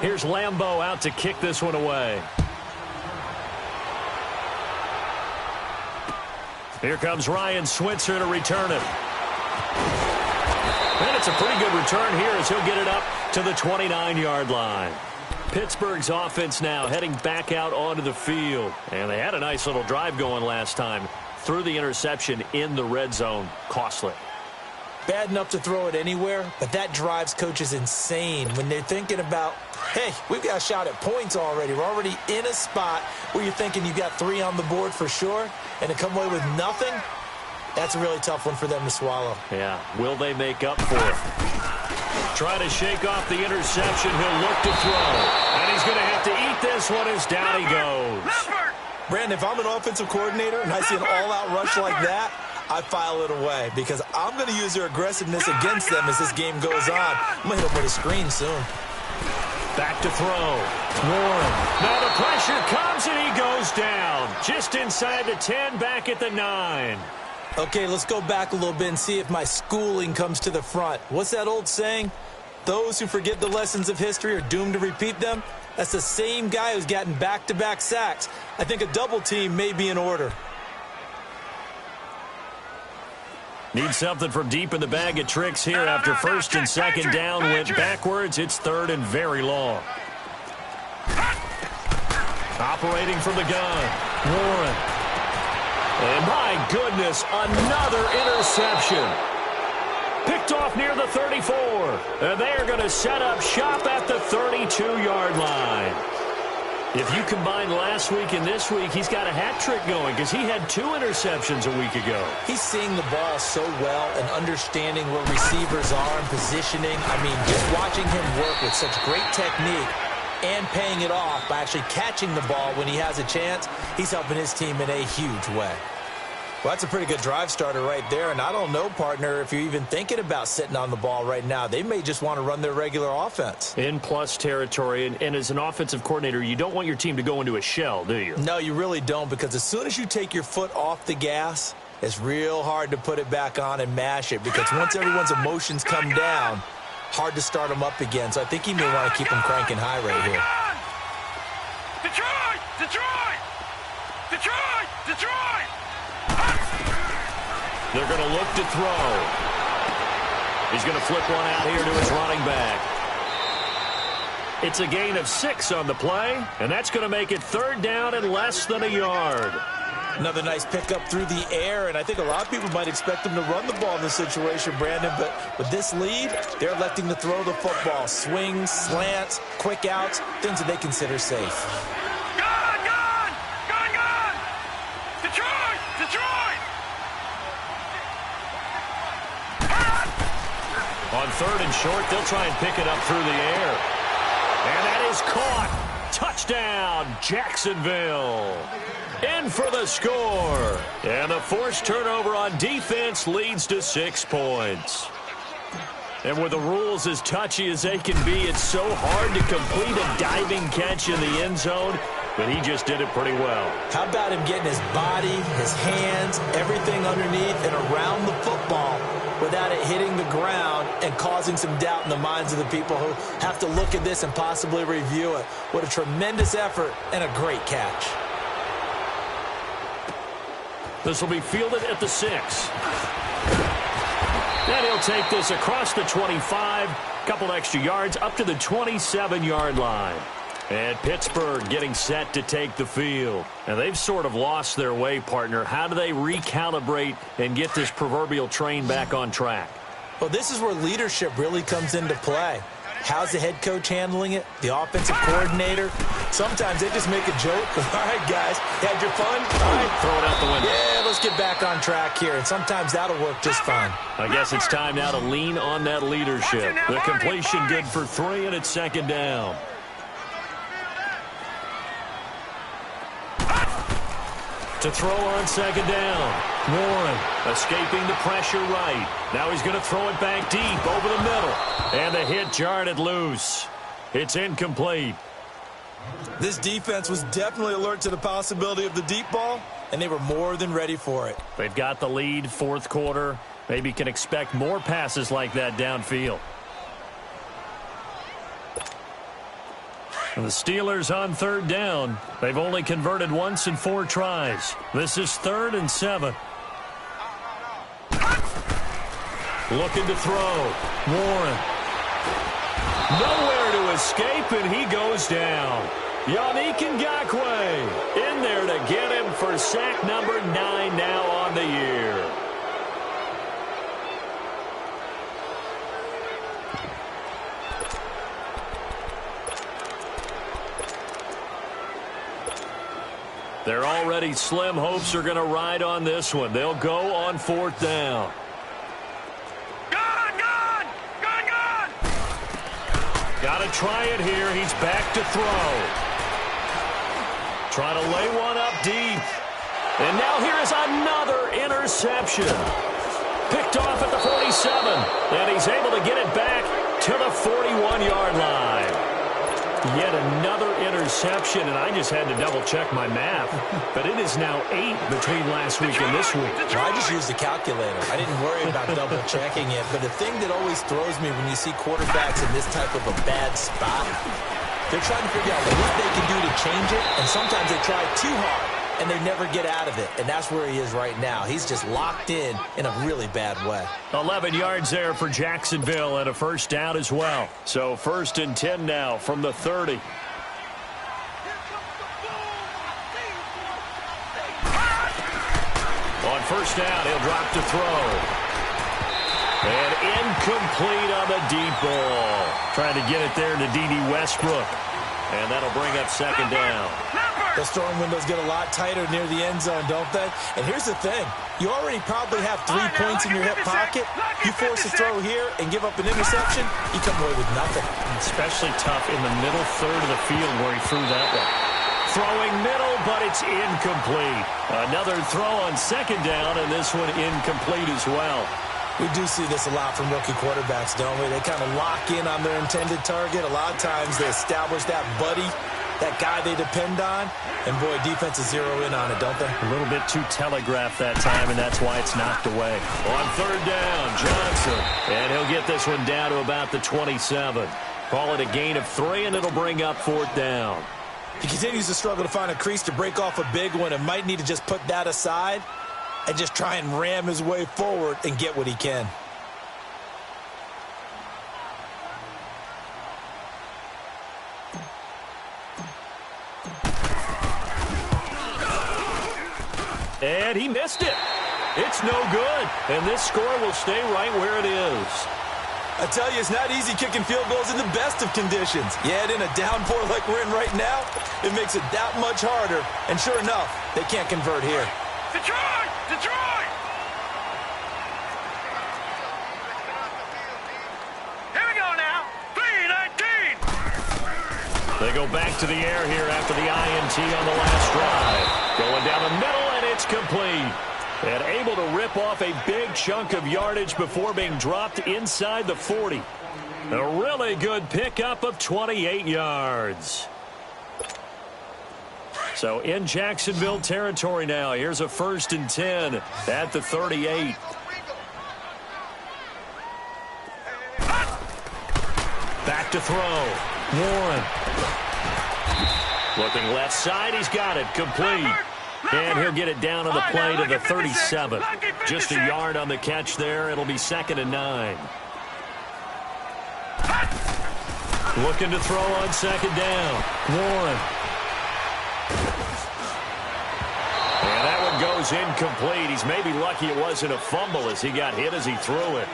Here's Lambeau out to kick this one away. Here comes Ryan Switzer to return it. And it's a pretty good return here as he'll get it up to the 29-yard line. Pittsburgh's offense now heading back out onto the field. And they had a nice little drive going last time. Threw the interception in the red zone. Costly. Bad enough to throw it anywhere, but that drives coaches insane when they're thinking about, hey, we've got a shot at points already. We're already in a spot where you're thinking you got 3 on the board for sure, and to come away with nothing, that's a really tough one for them to swallow. Yeah, will they make up for it? Try to shake off the interception. He'll look to throw, and he's going to have to eat this one as down he goes. Brandon, if I'm an offensive coordinator and I see an all-out rush like that, I file it away because I'm going to use their aggressiveness against them as this game goes on. I'm going to hit them with a screen soon. Back to throw. Warren. Now the pressure comes and he goes down. Just inside the 10, back at the 9. Okay, let's go back a little bit and see if my schooling comes to the front. What's that old saying? Those who forget the lessons of history are doomed to repeat them. That's the same guy who's gotten back-to-back sacks. I think a double team may be in order. Need something from deep in the bag of tricks here after 1st and 2nd down went backwards. It's 3rd and very long. Operating from the gun. Warren. And my goodness, another interception. Picked off near the 34. And they're going to set up shop at the 32-yard line. If you combine last week and this week, he's got a hat trick going because he had 2 interceptions a week ago. He's seeing the ball so well and understanding where receivers are and positioning. I mean, just watching him work with such great technique and paying it off by actually catching the ball when he has a chance, he's helping his team in a huge way. Well, that's a pretty good drive starter right there, and I don't know, partner, if you're even thinking about sitting on the ball right now. They may just want to run their regular offense. In plus territory, and as an offensive coordinator, you don't want your team to go into a shell, do you? No, you really don't, because as soon as you take your foot off the gas, it's real hard to put it back on and mash it, because once everyone's emotions come down, hard to start them up again. So I think he may want to keep them cranking high right here. Detroit! Detroit! Detroit! Detroit! They're going to look to throw. He's going to flip one out here to his running back. It's a gain of 6 on the play, and that's going to make it 3rd down and less than a yard. Another nice pickup through the air, and I think a lot of people might expect him to run the ball in this situation, Brandon, but with this lead, they're electing to throw the football. Swings, slants, quick outs, things that they consider safe. Gone! Gone! Gone! Gone! Detroit! Detroit! On 3rd and short, they'll try and pick it up through the air. And that is caught. Touchdown, Jacksonville. In for the score. And the forced turnover on defense leads to 6 points. And with the rules as touchy as they can be, it's so hard to complete a diving catch in the end zone, but he just did it pretty well. How about him getting his body, his hands, everything underneath and around the football without it hitting the ground and causing some doubt in the minds of the people who have to look at this and possibly review it. What a tremendous effort and a great catch. This will be fielded at the 6. And he'll take this across the 25, couple extra yards up to the 27-yard line. And Pittsburgh getting set to take the field. And they've sort of lost their way, partner. How do they recalibrate and get this proverbial train back on track? Well, this is where leadership really comes into play. How's the head coach handling it? The offensive coordinator? Sometimes they just make a joke. All right, guys, had your fun? All right, throw it out the window. Yeah, let's get back on track here. And sometimes that'll work just fine. I guess it's time now to lean on that leadership. The completion good for 3, and it's second down. To throw on second down. Warren escaping the pressure right. Now he's going to throw it back deep over the middle. And the hit jarred it loose. It's incomplete. This defense was definitely alert to the possibility of the deep ball, and they were more than ready for it. They've got the lead, fourth quarter. Maybe can expect more passes like that downfield. And the Steelers on third down. They've only converted once in 4 tries. This is 3rd and 7. Looking to throw. Warren. Nowhere to escape, and he goes down. Yannick Ngakoue in there to get him for sack number 9 now on the year. Their already slim hopes are going to ride on this one. They'll go on 4th down. Gone! Got to try it here. He's back to throw. Trying to lay one up deep. And now here is another interception. Picked off at the 47. And he's able to get it back to the 41-yard line. Yet another interception, and I just had to double-check my math. But it is now 8 between last week and this week. Well, I just used the calculator. I didn't worry about double-checking it. But the thing that always throws me when you see quarterbacks in this type of a bad spot, they're trying to figure out what they can do to change it, and sometimes they try too hard, and they never get out of it. And that's where he is right now. He's just locked in a really bad way. 11 yards there for Jacksonville and a first down as well. So 1st and 10 now from the 30. On first down, he'll drop to throw. And incomplete on the deep ball. Trying to get it there to D.D. Westbrook. And that'll bring up second down. The throwing windows get a lot tighter near the end zone, don't they? And here's the thing. You already probably have 3 points in your hip pocket. You force a throw here and give up an interception, you come away with nothing. Especially tough in the middle third of the field where he threw that one. Throwing middle, but it's incomplete. Another throw on second down, and this one incomplete as well. We do see this a lot from rookie quarterbacks, don't we? They kind of lock in on their intended target. A lot of times they establish that buddy, that guy they depend on, and boy, defenses zero in on it, don't they? A little bit too telegraphed that time, and that's why it's knocked away. On third down, Johnson, and he'll get this one down to about the 27. Call it a gain of 3, and it'll bring up 4th down. He continues to struggle to find a crease to break off a big one and might need to just put that aside and just try and ram his way forward and get what he can. And he missed it. It's no good. And this score will stay right where it is. I tell you, it's not easy kicking field goals in the best of conditions. Yet in a downpour like we're in right now, it makes it that much harder. And sure enough, they can't convert here. Detroit! Detroit! Here we go now. 3-19. They go back to the air here after the INT on the last drive. Going down the middle, and it's complete. And able to rip off a big chunk of yardage before being dropped inside the 40. A really good pickup of 28 yards. So in Jacksonville territory now. Here's a 1st and 10 at the 38. Back to throw. Warren. Looking left side. He's got it. Complete. And he'll get it down on the play to the 37. Just a yard on the catch there. It'll be 2nd and 9. Looking to throw on second down. Warren. And that one goes incomplete. He's maybe lucky it wasn't a fumble as he got hit as he threw it.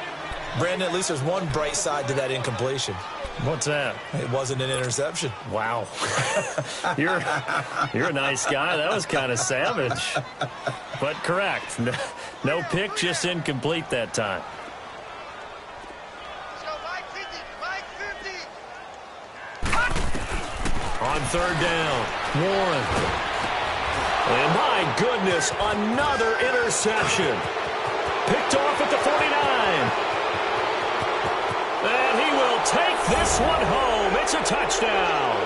Brandon, at least there's one bright side to that incompletion. What's that? It wasn't an interception. Wow. You're a nice guy. That was kind of savage. But correct. No pick, just incomplete that time. On third down, Warren. And my goodness, another interception. Picked off at the 49. And he will take this one home. It's a touchdown.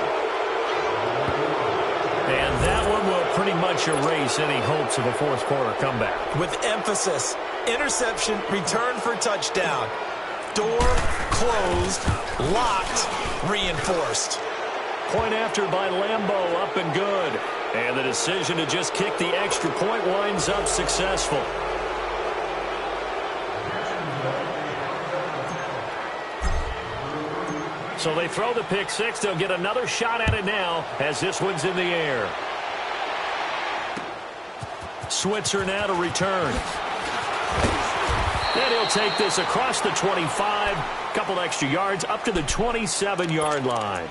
And that one will pretty much erase any hopes of a fourth quarter comeback. With emphasis, interception, return for touchdown. Door closed, locked, reinforced. Point after by Lambeau, up and good. And the decision to just kick the extra point winds up successful. So they throw the pick six. They'll get another shot at it now as this one's in the air. Switzer now to return. And he'll take this across the 25. Couple extra yards up to the 27-yard line.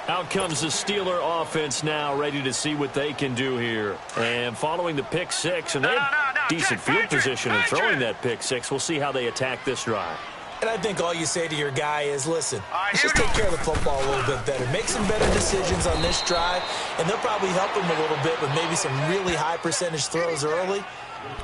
Out comes the Steeler offense now, ready to see what they can do here. And following the pick six, and they have decent field position in throwing that pick six. We'll see how they attack this drive. And I think all you say to your guy is, listen, let's just take care of the football a little bit better. Make some better decisions on this drive, and they'll probably help him a little bit with maybe some really high percentage throws early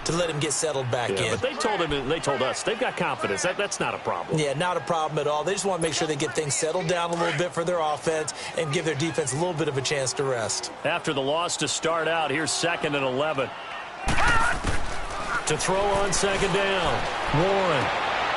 to let him get settled back in. But they told us, they've got confidence. That's not a problem. Yeah, not a problem at all. They just want to make sure they get things settled down a little bit for their offense and give their defense a little bit of a chance to rest. After the loss to start out, here's 2nd and 11. To throw on second down, Warren.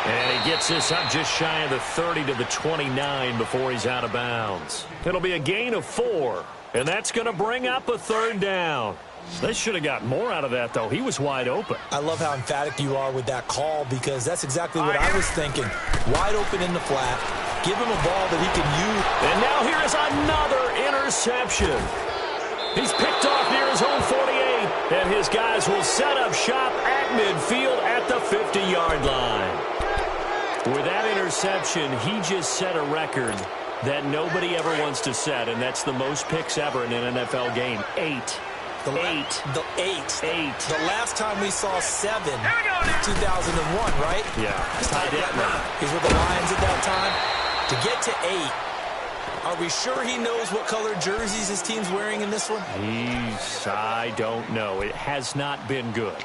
And he gets this up just shy of the 30 to the 29 before he's out of bounds. It'll be a gain of 4, and that's going to bring up a third down. They should have got more out of that, though. He was wide open. I love how emphatic you are with that call because that's exactly what I was thinking. Wide open in the flat. Give him a ball that he can use. And now here is another interception. He's picked off near his own 48, and his guys will set up shop at midfield at the 50-yard line. With that interception, he just set a record that nobody ever wants to set, and that's the most picks ever in an NFL game. 8. The last time we saw 7, 2001, right? Yeah. He's tied up. He's with the Lions at that time. To get to 8, are we sure he knows what color jerseys his team's wearing in this one? I don't know. It has not been good.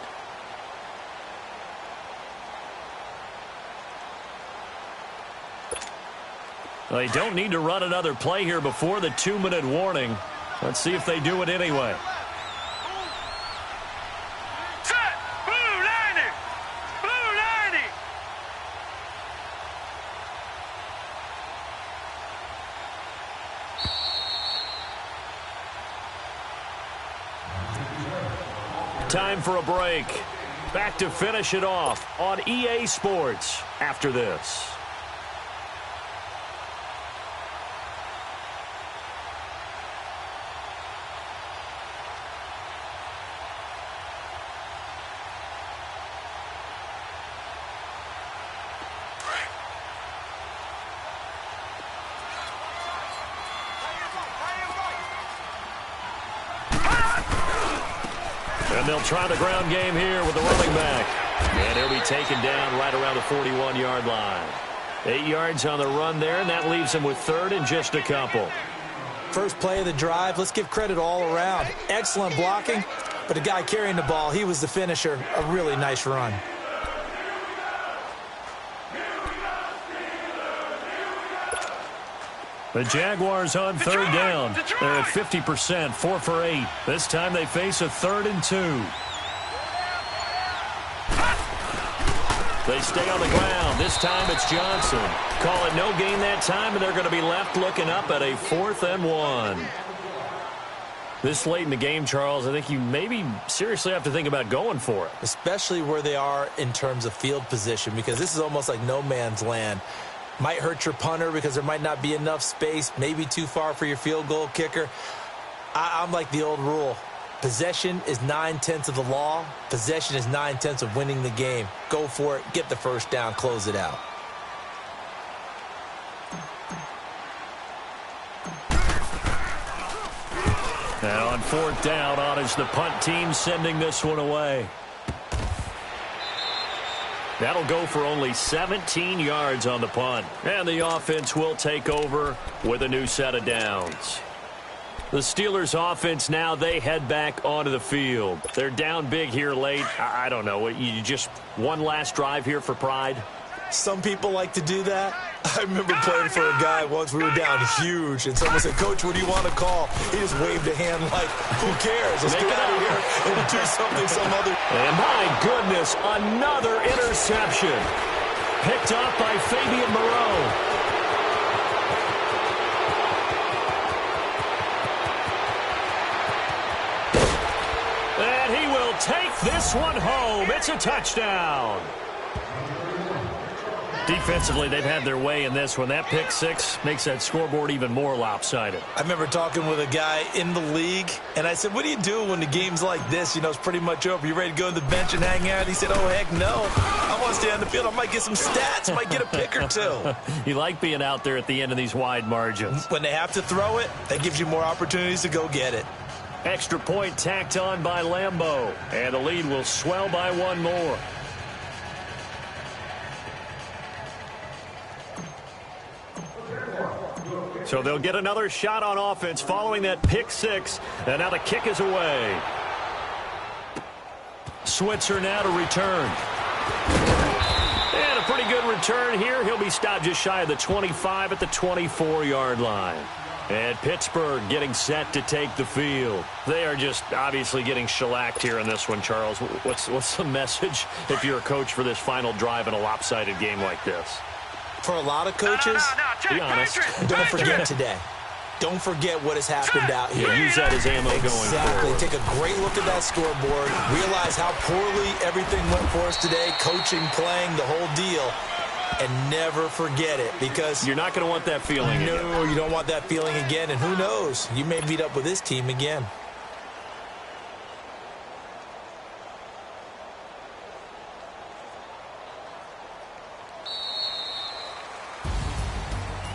They don't need to run another play here before the 2-minute warning. Let's see if they do it anyway. Set! Blue 90! Blue 90! Time for a break. Back to finish it off on EA Sports after this. And they'll try the ground game here with the running back. And he'll be taken down right around the 41-yard line. 8 yards on the run there, and that leaves him with 3rd and just a couple. First play of the drive, let's give credit all around. Excellent blocking, but the guy carrying the ball, he was the finisher. A really nice run. The Jaguars on 3rd down. They're at 50%, 4 for 8. This time they face a 3rd and 2. They stay on the ground. This time it's Johnson. Call it no gain that time, and they're going to be left looking up at a 4th and 1. This late in the game, Charles, I think you maybe seriously have to think about going for it. Especially where they are in terms of field position, because this is almost like no man's land. Might hurt your punter because there might not be enough space, maybe too far for your field goal kicker. I'm like the old rule. Possession is 9/10 of the law. Possession is 9/10 of winning the game. Go for it. Get the first down. Close it out. Now on 4th down, on is the punt team sending this one away. That'll go for only 17 yards on the punt. And the offense will take over with a new set of downs. The Steelers offense now, they head back onto the field. They're down big here late. I don't know. You just one last drive here for pride? Some people like to do that. I remember playing for a guy once. We were down huge, and someone said, "Coach, what do you want to call?" He just waved a hand like, "Who cares? Let's get out of here and do something some other." And my goodness, another interception. Picked up by Fabian Moreau. And he will take this one home. It's a touchdown. Defensively, they've had their way in this one. That pick six makes that scoreboard even more lopsided. I remember talking with a guy in the league, and I said, "What do you do when the game's like this? You know, it's pretty much over. You ready to go to the bench and hang out?" He said, "Oh, heck no. I want to stay on the field. I might get some stats. Might get a pick or two." You like being out there at the end of these wide margins. When they have to throw it, that gives you more opportunities to go get it. Extra point tacked on by Lambeau, and the lead will swell by one more. So they'll get another shot on offense following that pick six, and now the kick is away. Switzer now to return. And a pretty good return here. He'll be stopped just shy of the 25 at the 24-yard line. And Pittsburgh getting set to take the field. They are just obviously getting shellacked here in this one, Charles. What's the message if you're a coach for this final drive in a lopsided game like this? For a lot of coaches, be honest, don't forget today. Don't forget what has happened out here. Yeah, use that as ammo going forward. Take a great look at that scoreboard. Realize how poorly everything went for us today. Coaching, playing, the whole deal. And never forget it, because you're not going to want that feeling again. No, you don't want that feeling again. And who knows? You may meet up with this team again.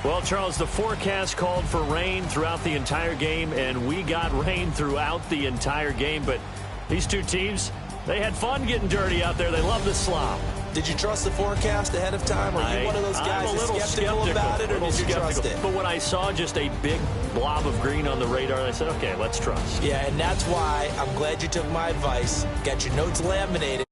Well, Charles, the forecast called for rain throughout the entire game, and we got rain throughout the entire game. But these two teams, they had fun getting dirty out there. They love the slop. Did you trust the forecast ahead of time? Or are you one of those guys that's skeptical about it, or did you trust it? But when I saw just a big blob of green on the radar, I said, okay, let's trust. Yeah, and that's why I'm glad you took my advice. Got your notes laminated.